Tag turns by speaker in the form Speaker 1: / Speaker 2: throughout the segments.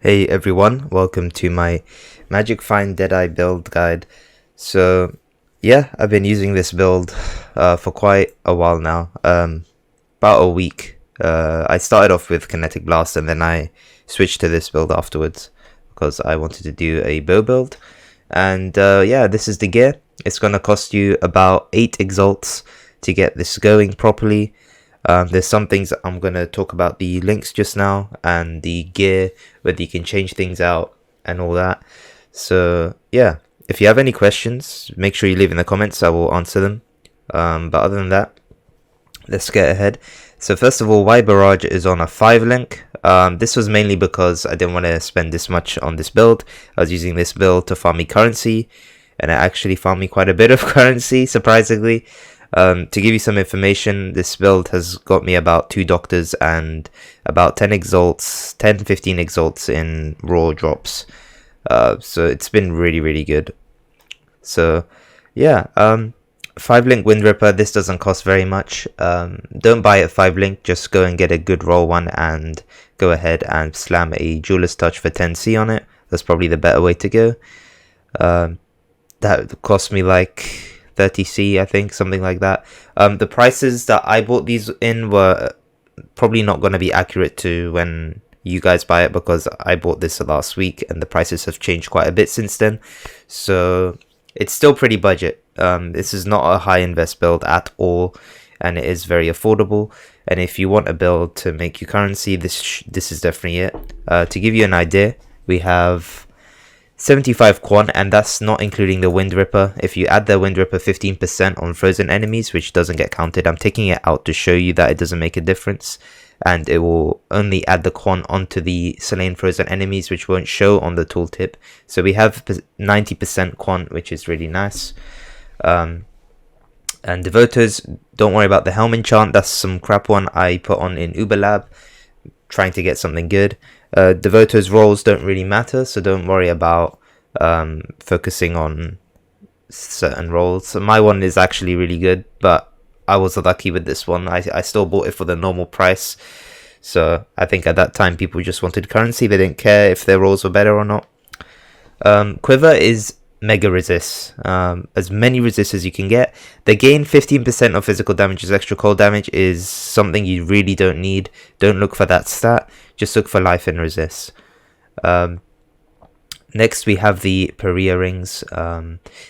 Speaker 1: Hey everyone, welcome to my Magic Find Deadeye build guide. So yeah, I've been using this build for quite a while now, about a week. I started off with Kinetic Blast and then I switched to this build afterwards because I wanted to do a bow build. And yeah, this is the gear. It's going to cost you about 8 exalts to get this going properly. There's some things that I'm going to talk about, the links just now and the gear, whether you can change things out and all that. So yeah, if you have any questions, make sure you leave in the comments. I will answer them. But other than that, let's get ahead. So first of all, why Barrage is on a 5 link. This was mainly because I didn't want to spend this much on this build. I was using this build to farm me currency, and it actually farmed me quite a bit of currency, surprisingly. To give you some information, this build has got me about 2 doctors and about 10 exalts, 10-15 exalts in raw drops. So it's been really good. So yeah, 5 link Wind Ripper, this doesn't cost very much. Don't buy it 5 link, just go and get a good roll one and go ahead and slam a Jeweler's Touch for 10c on it. That's probably the better way to go. That cost me like 30c, I think, something like that. The prices that I bought these in were probably not going to be accurate to when you guys buy it, because I bought this last week and the prices have changed quite a bit since then. So it's still pretty budget. This is not a high invest build at all, and it is very affordable. And if you want a build to make you currency, this is definitely it. To give you an idea, we have 75 Quant, and that's not including the Wind Ripper. If you add the Wind Ripper 15% on frozen enemies, which doesn't get counted, I'm taking it out to show you that it doesn't make a difference, and it will only add the Quant onto the slain frozen enemies, which won't show on the tooltip. So we have 90% Quant, which is really nice. And Devoters, don't worry about the Helm enchant. That's some crap one I put on in Uber Lab, trying to get something good. Devoters rolls don't really matter, so don't worry about focusing on certain rolls. So my one is actually really good, but I was lucky with this one. I still bought it for the normal price. So I think at that time people just wanted currency. They didn't care if their rolls were better or not. Quiver is mega resist, as many resists as you can get. They gain 15% of physical damage as extra cold damage is something you really don't need. Don't look for that stat, just look for life and resist. Next we have the Perea rings.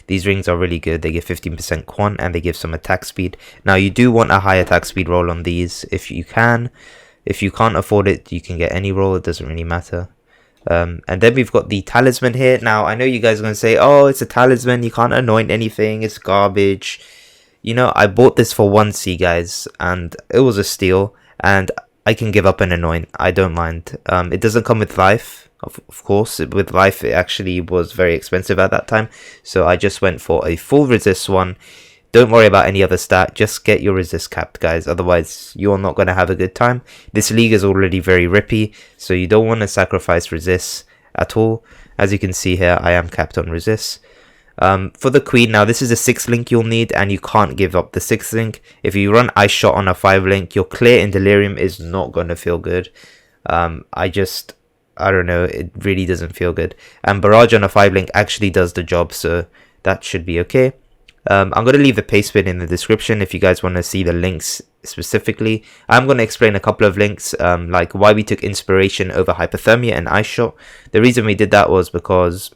Speaker 1: These rings are really good. They give 15% quant and they give some attack speed. Now you do want a high attack speed roll on these if you can. If you can't afford it, you can get any roll, it doesn't really matter. And then we've got the talisman here. Now I know you guys are going to say, oh, it's a talisman, you can't anoint anything, it's garbage. You know, I bought this for 1c, guys, and it was a steal, and I can give up an anoint, I don't mind. It doesn't come with life, of course. With life it actually was very expensive at that time, so I just went for a full resist one. Don't worry about any other stat, just get your resist capped, guys, otherwise you're not going to have a good time. This league is already very rippy, so you don't want to sacrifice resist at all. As you can see here, I am capped on resist. For the queen, now this is a 6 link you'll need, and you can't give up the 6 link. If you run Ice Shot on a 5 link, your clear in Delirium is not going to feel good. I don't know, it really doesn't feel good. And Barrage on a 5 link actually does the job, so that should be okay. I'm going to leave the paste bin in the description if you guys want to see the links specifically. I'm going to explain a couple of links, like why we took Inspiration over Hypothermia and Ice Shot. The reason we did that was because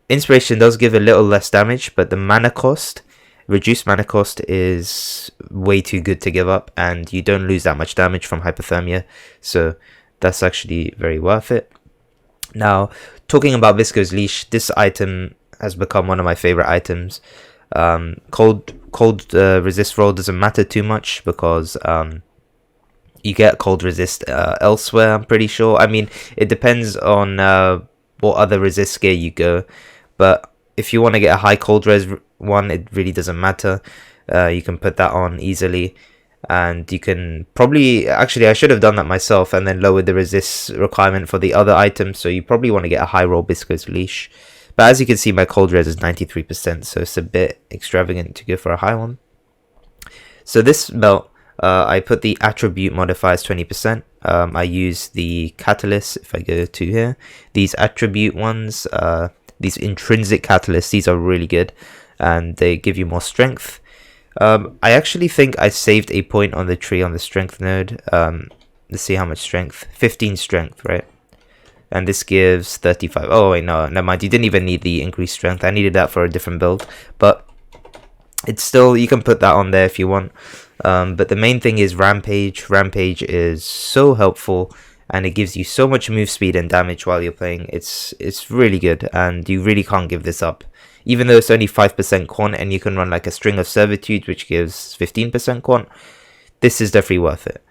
Speaker 1: Inspiration does give a little less damage, but the mana cost, reduced mana cost, is way too good to give up, and you don't lose that much damage from Hypothermia, so that's actually very worth it. Now, talking about Visco's Leash, this item has become one of my favorite items. Cold resist roll doesn't matter too much because you get cold resist elsewhere, I'm pretty sure. I mean, it depends on what other resist gear you go, but if you want to get a high cold res one, it really doesn't matter. You can put that on easily, and you can probably, actually I should have done that myself and then lowered the resist requirement for the other items, so you probably want to get a high roll Visco's Leash. But as you can see, my cold res is 93%, so it's a bit extravagant to go for a high one. So this belt, I put the attribute modifiers 20%. I use the catalyst. If I go to here, these attribute ones, these intrinsic catalysts, these are really good, and they give you more strength. I actually think I saved a point on the tree on the strength node. Let's see how much strength. 15 strength, right? And this gives 35. Oh wait, no, never mind. You didn't even need the increased strength. I needed that for a different build, but it's still, you can put that on there if you want. But the main thing is Rampage. Rampage is so helpful, and it gives you so much move speed and damage while you're playing. It's really good, and you really can't give this up. Even though it's only 5% quant, and you can run like a String of Servitude, which gives 15% quant, this is definitely worth it.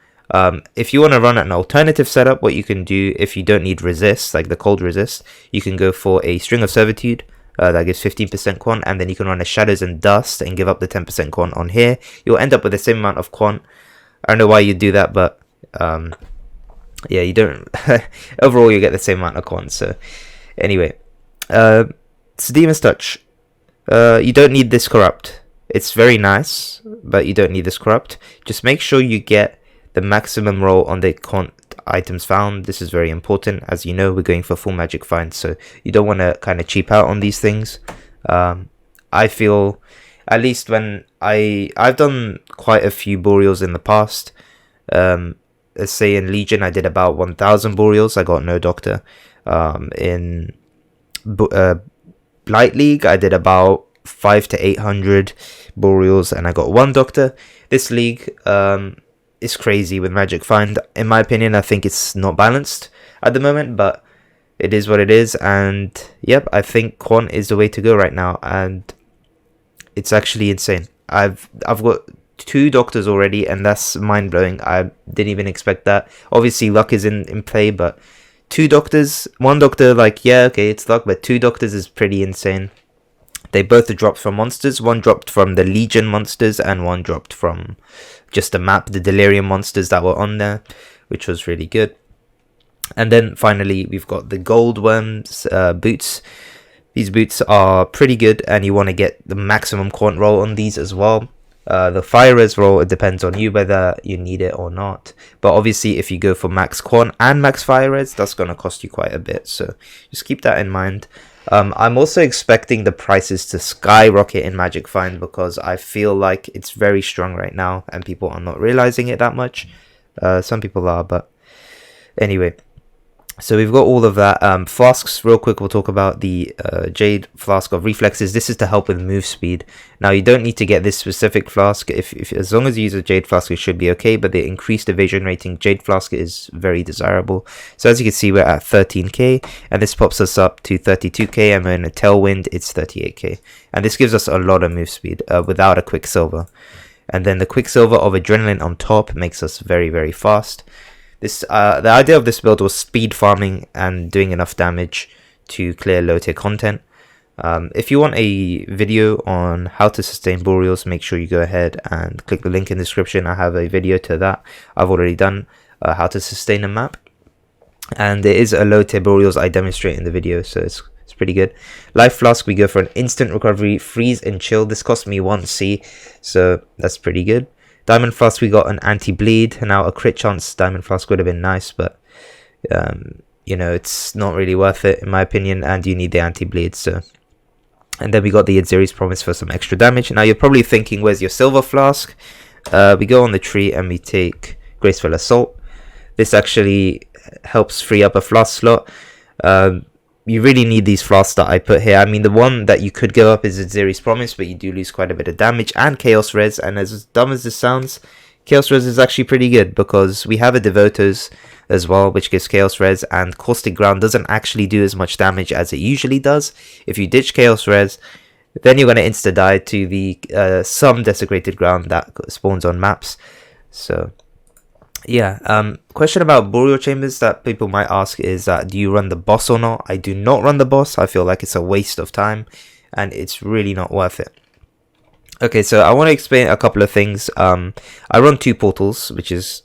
Speaker 1: If you want to run an alternative setup, what you can do, if you don't need resist, like the cold resist, you can go for a String of Servitude, that gives 15% quant, and then you can run a Shadows and Dust and give up the 10% quant on here. You'll end up with the same amount of quant. I don't know why you do that, but yeah, you don't. Overall, you get the same amount of quant. So anyway, it's Demon's Touch. You don't need this corrupt. It's very nice, but you don't need this corrupt. Just make sure you get the maximum roll on the quant items found. This is very important. As you know, we're going for full magic find, so you don't want to kind of cheap out on these things. I feel, at least when I've done quite a few Boreals in the past. Let's say in Legion I did about 1,000 Boreals. I got no Doctor. In Blight League I did about 500 to 800 Boreals and I got 1 Doctor. This league is crazy with magic find. In my opinion, I think it's not balanced at the moment, but it is what it is. And yep, I think Quant is the way to go right now, and it's actually insane. I've got 2 Doctors already, and that's mind-blowing. I didn't even expect that. Obviously luck is in play, but 2 Doctors, 1 Doctor, like, yeah, okay, it's luck, but 2 Doctors is pretty insane. They both dropped from monsters. 1 dropped from the Legion monsters, and 1 dropped from just the map, the Delirium monsters that were on there, which was really good. And then finally, we've got the Gold Worms boots. These boots are pretty good, and you want to get the maximum quant roll on these as well. The fire res roll, it depends on you whether you need it or not. But obviously, if you go for max quant and max fire res, that's going to cost you quite a bit. So just keep that in mind. I'm also expecting the prices to skyrocket in Magic Find, because I feel like it's very strong right now and people are not realizing it that much. Some people are, but anyway. So we've got all of that. Flasks, real quick, we'll talk about the Jade Flask of Reflexes. This is to help with move speed. Now, you don't need to get this specific flask. If as long as you use a Jade Flask, it should be okay. But the increased evasion rating Jade Flask is very desirable. So as you can see, we're at 13k, and this pops us up to 32k, and when a Tailwind, it's 38k. And this gives us a lot of move speed without a Quicksilver. And then the Quicksilver of Adrenaline on top makes us very, very fast. This the idea of this build was speed farming and doing enough damage to clear low tier content. If you want a video on how to sustain Boreals, make sure you go ahead and click the link in the description. I have a video to that. I've already done how to sustain a map, and there is a low tier Boreals I demonstrate in the video, so it's pretty good. Life Flask, we go for an instant recovery, freeze and chill. This cost me 1C, so that's pretty good. Diamond Flask, we got an anti-bleed. Now a crit chance Diamond Flask would have been nice, but you know, it's not really worth it in my opinion, and you need the anti-bleed. So, and then we got the Adziri's Promise for some extra damage. Now you're probably thinking, where's your Silver Flask? We go on the tree and we take Graceful Assault. This actually helps free up a flask slot. You really need these flasks that I put here. I mean, the one that you could give up is Adziri's Promise, but you do lose quite a bit of damage and Chaos Res. And as dumb as this sounds, Chaos Res is actually pretty good, because we have a Devotos as well, which gives Chaos Res, and Caustic Ground doesn't actually do as much damage as it usually does. If you ditch Chaos Res, then you're going to insta-die to the some Desecrated Ground that spawns on maps. So yeah, question about Boreal Chambers that people might ask is that, do you run the boss or not? I do not run the boss. I feel like it's a waste of time, and it's really not worth it. Okay, so I want to explain a couple of things. I run 2 portals, which is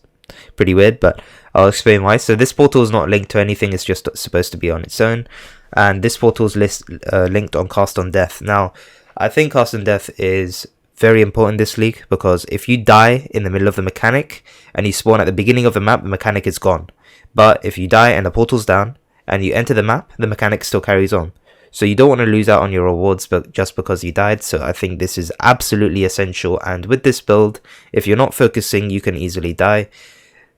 Speaker 1: pretty weird, but I'll explain why. So this portal is not linked to anything. It's just supposed to be on its own. And this portal is linked on Cast on Death. Now, I think Cast on Death is very important this league, because if you die in the middle of the mechanic and you spawn at the beginning of the map, the mechanic is gone. But if you die and the portal's down and you enter the map, the mechanic still carries on. So you don't want to lose out on your rewards but just because you died. So I think this is absolutely essential, and with this build, if you're not focusing, you can easily die.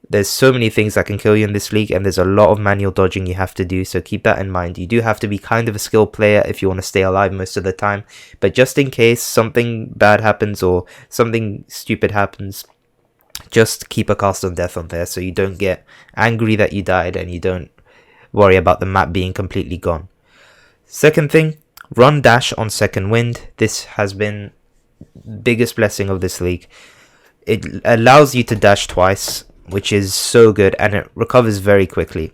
Speaker 1: There's so many things that can kill you in this league, and there's a lot of manual dodging you have to do, so keep that in mind. You do have to be kind of a skilled player if you want to stay alive most of the time, but just in case something bad happens or something stupid happens, just keep a cast on death on there so you don't get angry that you died and you don't worry about the map being completely gone. Second thing, run dash on second wind. This has been biggest blessing of this league. It allows you to dash twice, which is so good, and it recovers very quickly.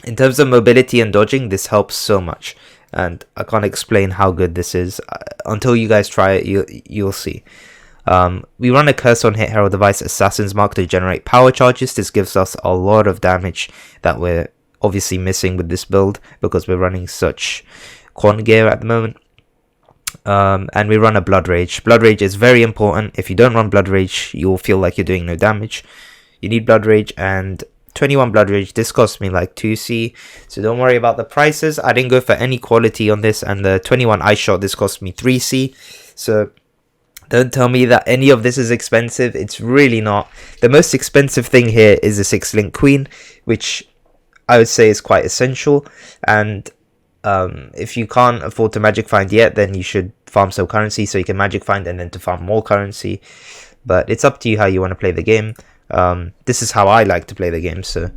Speaker 1: In terms of mobility and dodging, this helps so much, and I can't explain how good this is. Until you guys try it, you'll see. We run a Curse on Hit Herald Device Assassin's Mark to generate power charges. This gives us a lot of damage that we're obviously missing with this build because we're running such Quant gear at the moment. And we run a Blood Rage. Blood Rage is very important. If you don't run Blood Rage, you'll feel like you're doing no damage. You need Blood Rage, and 21 Blood Rage, this cost me like 2C, so don't worry about the prices. I didn't go for any quality on this, and the 21 Ice Shot, this cost me 3C, so don't tell me that any of this is expensive. It's really not. The most expensive thing here is the 6-link Queen, which I would say is quite essential, and if you can't afford to magic find yet, then you should farm some currency so you can magic find and then to farm more currency, but it's up to you how you want to play the game. This is how I like to play the game, so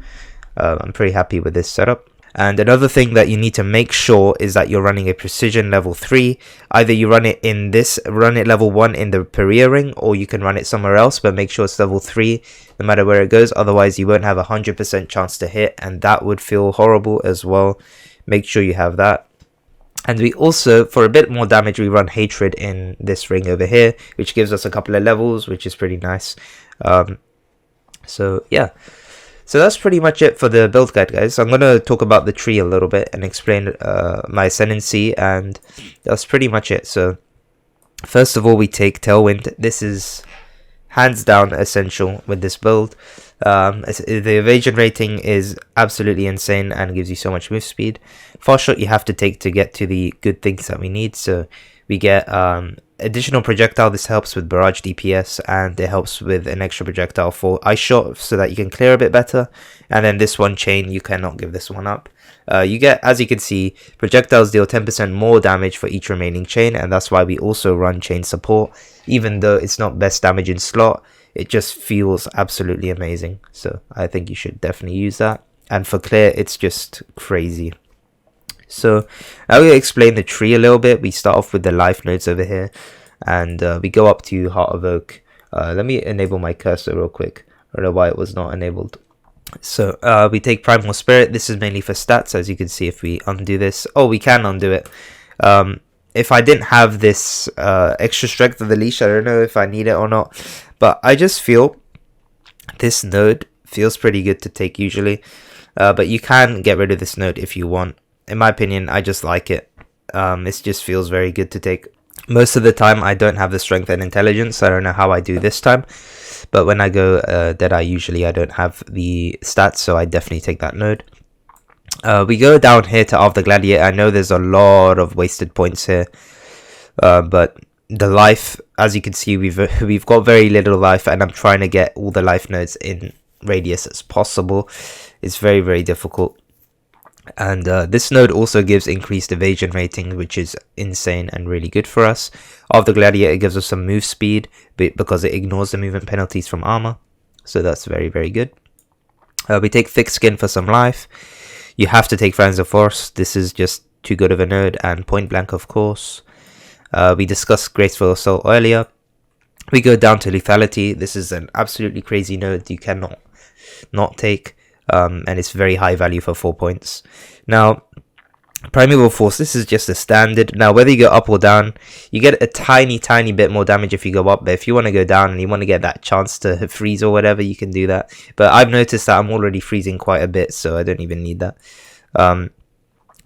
Speaker 1: I'm pretty happy with this setup. And another thing that you need to make sure is that you're running a precision level 3. Either you run it level 1 in the Perea ring, or you can run it somewhere else, but make sure it's level 3 no matter where it goes, otherwise you won't have a 100% chance to hit, and that would feel horrible as well. Make sure you have that. And we also, for a bit more damage, we run Hatred in this ring over here, which gives us a couple of levels, which is pretty nice. So yeah, so that's pretty much it for the build guide, guys. I'm going to talk about the tree a little bit and explain my ascendancy, and that's pretty much it. So first of all, we take Tailwind. This is hands down essential with this build. The evasion rating is absolutely insane and gives you so much move speed. Fast Shot you have to take to get to the good things that we need, so we get additional projectile. This helps with barrage DPS, and it helps with an extra projectile for Ice Shot so that you can clear a bit better. And then this one, Chain, you cannot give this one up. You get, as you can see, projectiles deal 10% more damage for each remaining chain, and that's why we also run Chain Support. Even though it's not best damage in slot, it just feels absolutely amazing, so I think you should definitely use that. And for clear, it's just crazy. So I will explain the tree a little bit. We start off with the life nodes over here, and we go up to Heart of Oak. Let me enable my cursor real quick. I don't know why it was not enabled. So we take Primal Spirit. This is mainly for stats, as you can see. If we undo this, oh, we can undo it. If I didn't have this extra strength of the leash, I don't know if I need it or not, but I just feel this node feels pretty good to take usually, but you can get rid of this node if you want. In my opinion, I just like it. It just feels very good to take. Most of the time, I don't have the strength and intelligence. I don't know how I do this time, but when I go Deadeye, usually I don't have the stats, so I definitely take that node. We go down here to Of the Gladiator. I know there's a lot of wasted points here, but the life, as you can see, we've got very little life, and I'm trying to get all the life nodes in radius as possible. It's very, very difficult. And this node also gives increased evasion rating, which is insane and really good for us. Of the Gladiator gives us some move speed because it ignores the movement penalties from armor, so that's very, very good. We take Thick Skin for some life. You have to take Friends of Force. This is just too good of a node. And Point Blank, of course. We discussed Graceful Assault earlier. We go down to Lethality. This is an absolutely crazy node you cannot not take. And it's very high value for 4 points. Now, Primeval Force, this is just a standard. Now, whether you go up or down, you get a tiny bit more damage if you go up. But if you want to go down and you want to get that chance to freeze or whatever, you can do that. But I've noticed that I'm already freezing quite a bit, so I don't even need that.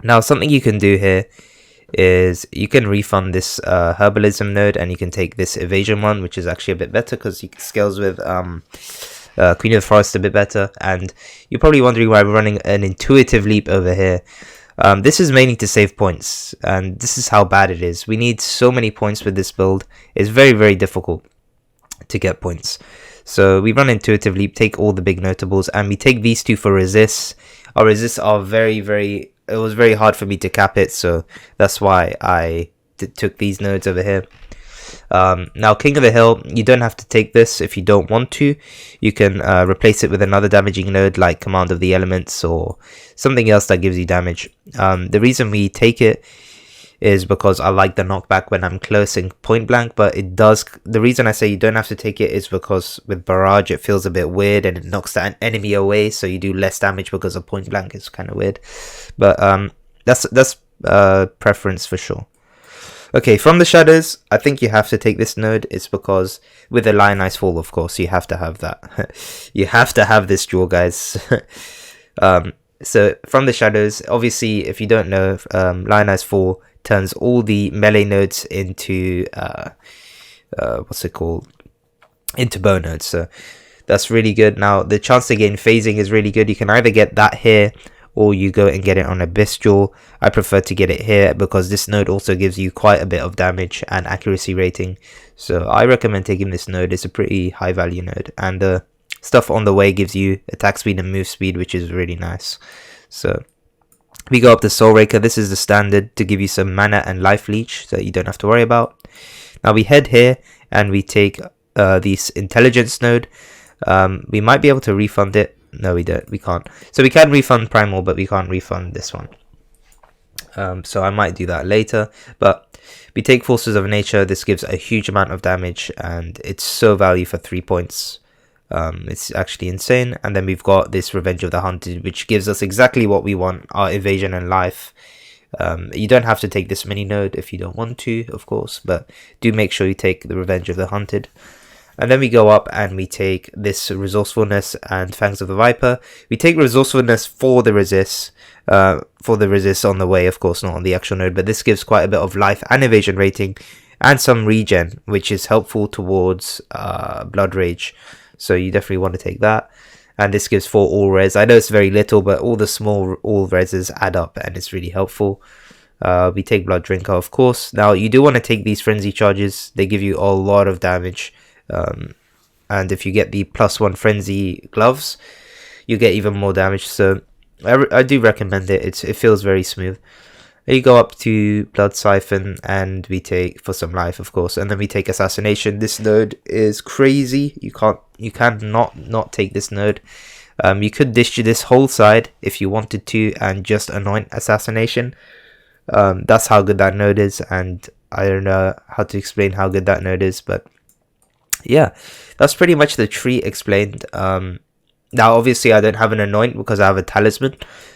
Speaker 1: Now, something you can do here is you can refund this herbalism node, and you can take this evasion one, which is actually a bit better because it scales with Queen of the Forest a bit better. And you're probably wondering why we're running an intuitive leap over here. This is mainly to save points, and this is how bad it is. We need so many points with this build. It's very, very difficult to get points. So we run intuitive leap, take all the big notables, and we take these two for resists. Our resists are very, very... It was very hard for me to cap it, so that's why I took these nodes over here. Now, King of the Hill, you don't have to take this if you don't want to. You can replace it with another damaging node like Command of the Elements or something else that gives you damage. The reason we take it is because I like the knockback when I'm close and point blank, but it does... The reason I say you don't have to take it is because with Barrage it feels a bit weird and it knocks that enemy away, so you do less damage because of point blank. It's kind of weird, but that's preference for sure. Okay, from the shadows, I think you have to take this node. It's because with the Lion Ice Fall, of course, you have to have that. You have to have this jewel, guys. So from the shadows, obviously, if you don't know, Lion Ice Fall turns all the melee nodes into what's it called? Into bow nodes. So that's really good. Now the chance to gain phasing is really good. You can either get that here, or you go and get it on a Bestial. I prefer to get it here because this node also gives you quite a bit of damage and accuracy rating. So I recommend taking this node. It's a pretty high value node, and the stuff on the way gives you attack speed and move speed, which is really nice. So we go up to Soul Raker. This is the standard to give you some mana and life leech that you don't have to worry about. Now we head here and we take this intelligence node. We might be able to refund it. No, we don't. We can't. So we can refund Primal, but we can't refund this one. So I might do that later. But we take Forces of Nature. This gives a huge amount of damage, and it's so value for 3 points. It's actually insane. And then we've got this Revenge of the Hunted, which gives us exactly what we want, our evasion and life. You don't have to take this mini node if you don't want to, of course, but do make sure you take the Revenge of the Hunted. And then we go up and we take this Resourcefulness and Fangs of the Viper. We take Resourcefulness for the resist, on the way, of course, not on the actual node, but this gives quite a bit of life and evasion rating and some regen, which is helpful towards Blood Rage. So you definitely want to take that. And this gives 4 all res. I know it's very little, but all the small all reses add up and it's really helpful. We take Blood Drinker, of course. Now you do want to take these Frenzy Charges. They give you a lot of damage. And if you get the +1 Frenzy Gloves, you get even more damage. So I do recommend it. It feels very smooth. You go up to Blood Siphon and we take for some life, of course, and then we take Assassination. This node is crazy. You can't not take this node. You could dish this whole side if you wanted to and just anoint Assassination. That's how good that node is, and I don't know how to explain how good that node is, but yeah, that's pretty much the tree explained. Now obviously I don't have an anoint because I have a talisman,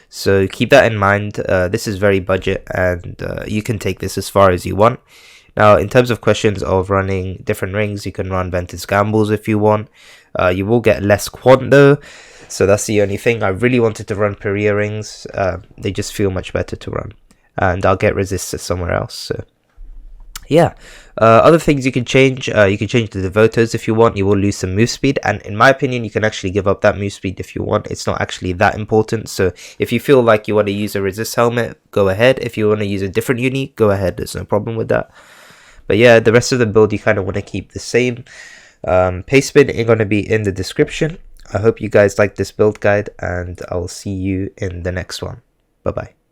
Speaker 1: so keep that in mind. This is very budget, and you can take this as far as you want. Now in terms of questions of running different rings, you can run Ventus Gambles if you want. You will get less quant though, so that's the only thing. I really wanted to run Perea rings. They just feel much better to run, and I'll get resisted somewhere else. So yeah, other things you can change the Devotos if you want. You will lose some move speed, and in my opinion you can actually give up that move speed if you want. It's not actually that important, so if you feel like you want to use a resist helmet, go ahead. If you want to use a different unique, go ahead, there's no problem with that. But yeah, the rest of the build you kind of want to keep the same. Paste bin is going to be in the description. I hope you guys like this build guide, and I'll see you in the next one. Bye bye.